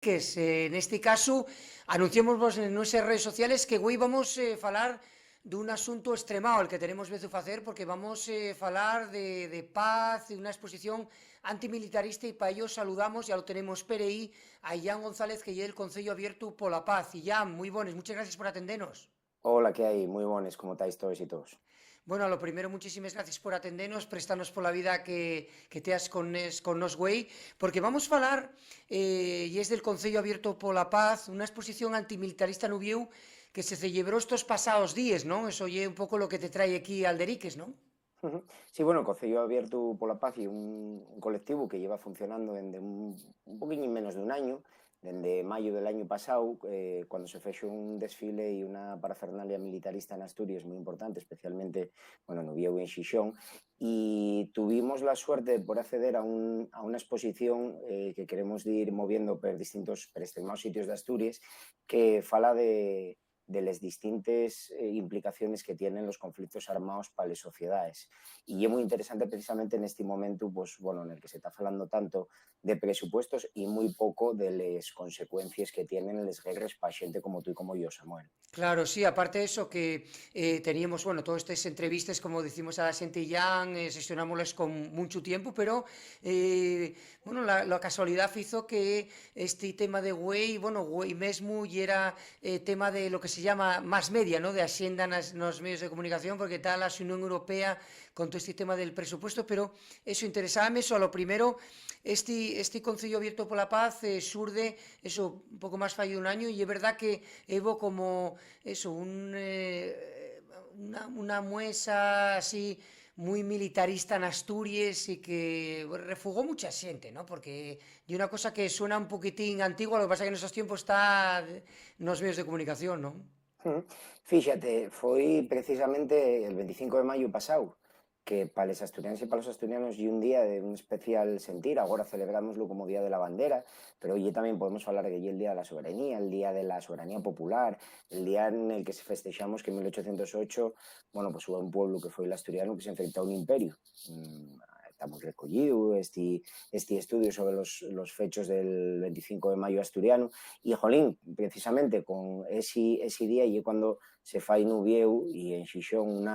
Neste caso, anunciámosvos nas nosas redes sociales que hoy vamos falar dun asunto extremado el que tenemos vezu facer, porque vamos falar de paz, de unha exposición antimilitarista, e para ello saludamos, ya lo tenemos PRI, a Illán González, que é el Concello Abierto pola Paz. Illán, moi bones, muchas gracias por atendernos. Hola, ¿qué hay? Muy buenos, ¿cómo estáis todos y todos? Bueno, a lo primero, muchísimas gracias por atendernos, prestarnos por la vida que teas con nos, güey, porque vamos a falar, y es del Concello Abierto pola Paz, una exposición antimilitarista no Vieu que se celebró estos pasados días, ¿no? Eso oye un poco lo que te trae aquí Alderiques, ¿no? Ujú. Sí, bueno, Concello Abierto por la Paz y un colectivo que lleva funcionando desde un poquín menos de un año, desde mayo del año pasado, cuando se fechó un desfile y una parafernalia militarista en Asturias muy importante, especialmente, bueno, en Oviedo y en Xixón, y tuvimos la suerte de poder acceder a una exposición que queremos ir moviendo por extremados sitios de Asturias, que fala de las distintas implicaciones que tienen los conflictos armados para las sociedades. Y es muy interesante precisamente en este momento, pues, bueno, en el que se está hablando tanto de presupuestos y muy poco de las consecuencias que tienen las guerras para gente como tú y como yo, Samuel. Claro, sí, aparte de eso que teníamos, bueno, todas estas entrevistas, como decimos a la gente Jan, sesionámoslas con mucho tiempo, pero, bueno, la casualidad hizo que este tema de Güey, bueno, Güey mesmo y era tema de lo que se llama más media, ¿no? De Hacienda nos medios de comunicación, porque tal la Unión Europea con todo este tema del presupuesto, pero eso interesaba eso, a lo primero, este Concello Abierto por la Paz surde, eso, un poco más fallo de un año, y es verdad que Evo como eso, una muesa así muy militarista en Asturias y que refugó mucha gente, ¿no? Porque de una cosa que suena un poquitín antigua, lo que pasa es que en esos tiempos está en los medios de comunicación, ¿no? Fíjate, fue precisamente el 25 de mayo pasado, que para los asturianos y para los asturianos y un día de un especial sentir, ahora celebramoslo como Día de la Bandera, pero hoy también podemos hablar de que es el Día de la Soberanía, el Día de la Soberanía Popular, el día en el que se festejamos que en 1808, bueno, pues hubo un pueblo que fue el asturiano que se enfrentó a un imperio. Estamos recogido este estudio sobre los fechos del 25 de mayo asturiano y, jolín, precisamente con ese día y cuando se fai en Uvieu y en Xixón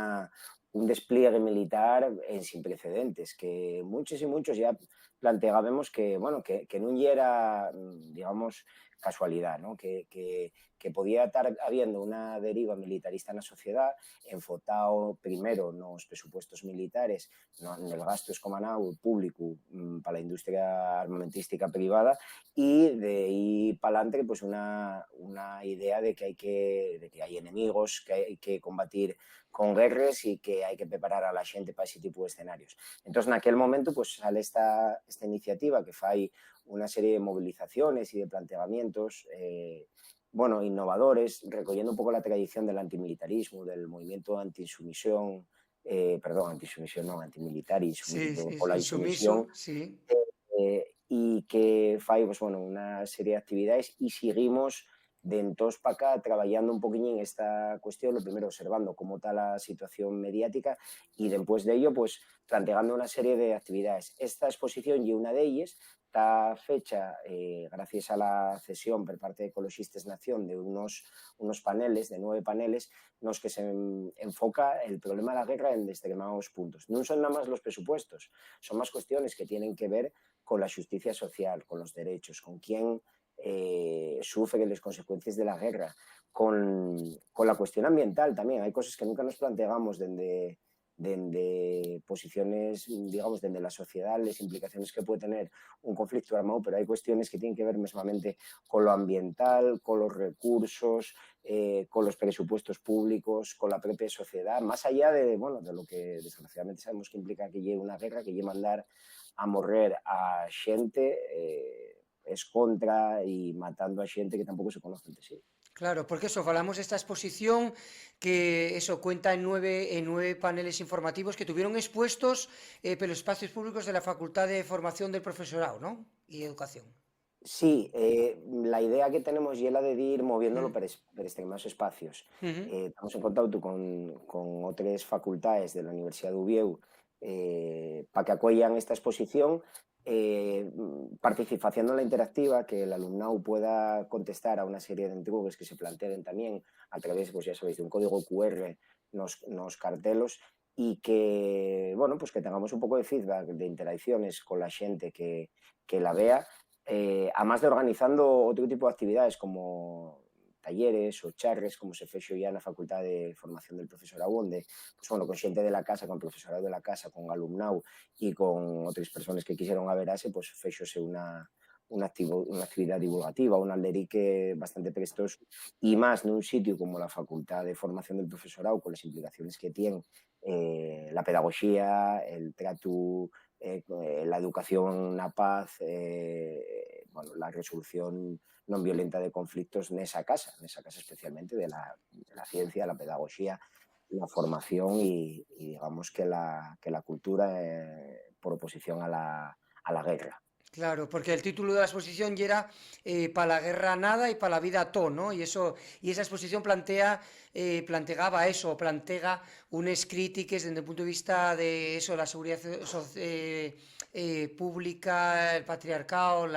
un despliegue militar sin precedentes, que muchos y muchos ya planteábamos que, bueno, que no era, digamos, casualidad, ¿no? Que podía estar habiendo una deriva militarista en la sociedad, enfocado primero en los presupuestos militares, no, en el gasto escomanado público para la industria armamentística privada, y de ahí para adelante pues una idea de que hay enemigos, que hay que combatir con guerras y que hay que preparar a la gente para ese tipo de escenarios. Entonces, en aquel momento, pues sale esta iniciativa que fai una serie de movilizaciones y de planteamientos bueno, innovadores, recogiendo un poco la tradición del antimilitarismo, del movimiento anti-insumisión, perdón, anti-insumisión no, antimilitar y Sí, sí, por la insumisión, insumiso, sí. y que fai, pues, bueno, una serie de actividades y seguimos de entonces para acá trabajando un poquillo en esta cuestión, lo primero observando cómo está la situación mediática y después de ello pues planteando una serie de actividades. Esta exposición y una de ellas está fecha gracias a la cesión por parte de Ecologistes Nación de unos paneles, de 9 paneles, en los que se enfoca el problema de la guerra en determinados puntos. No son nada más los presupuestos, son más cuestiones que tienen que ver con la justicia social, con los derechos, con quién sufre las consecuencias de la guerra, con la cuestión ambiental también. Hay cosas que nunca nos planteamos desde posiciones, digamos, desde la sociedad, las implicaciones que puede tener un conflicto armado, pero hay cuestiones que tienen que ver mesmamente con lo ambiental, con los recursos, con los presupuestos públicos, con la propia sociedad, más allá de, bueno, de lo que desgraciadamente sabemos que implica que llegue una guerra, que llegue mandar a morrer a xente es contra y matando a xente que tampouco se conoce entre sí. Claro, porque eso, falamos de esta exposición que eso cuenta en nueve paneles informativos que tuvieron expuestos pelos espacios públicos de la Facultad de Formación del Profesorado, ¿no? Y Educación. Sí, la idea que tenemos es la de ir moviéndolo Mm, por extremos espacios. mm, Estamos en contacto con otras facultades de la Universidad de Uvieu para que apoyan esta exposición, participación en la interactiva, que el alumnado pueda contestar a una serie de entrugues que se planteen también a través, pues ya sabéis, de un código QR nos cartelos, y que, bueno, pues que tengamos un pouco de feedback, de interacciones con la xente que la vea, además de organizando outro tipo de actividades como talleres ou charres, como se fexo ya na Facultade de Formación del Profesorado, onde, pues, bueno, con xente de la casa, con profesorado de la casa, con alumnado e con outras persoas que quixeron averase, pues fexose unha actividade divulgativa, un alderique bastante prestoso, e máis nun sitio como la Facultade de Formación del Profesorado, con las implicaciones que tiene la pedagogía, el trato, la educación, la paz, bueno, la resolución non violenta de conflictos nesa casa especialmente de la ciencia, la pedagogía, la formación y digamos que la cultura por oposición a la guerra. Claro, porque el título de la exposición ya era para la guerra nada y para la vida todo, ¿no? Y eso, y esa exposición planteaba eso, plantea unas críticas desde el punto de vista de eso, la seguridad pública, el patriarcado,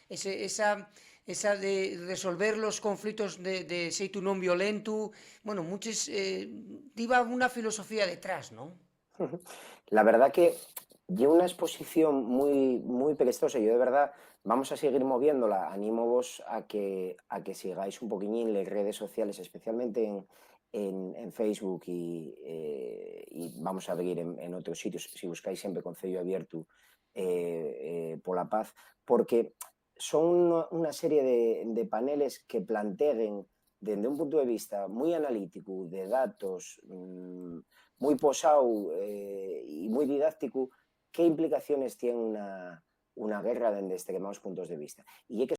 esa de resolver los conflictos de xeito non violento, bueno, muchos, iba una filosofía detrás, ¿no? La verdad que lleva una exposición muy, muy prestosa. Yo de verdad vamos a seguir moviéndola. Animo vos a que sigáis un poquillín las redes sociales, especialmente en Facebook y vamos a abrir en otros sitios, si buscáis siempre Concello Abierto por la Paz, porque son una serie de paneles que planteen desde un punto de vista muy analítico, de datos, muy posado y muy didáctico, qué implicaciones tiene una guerra desde extremados puntos de vista. Y hay que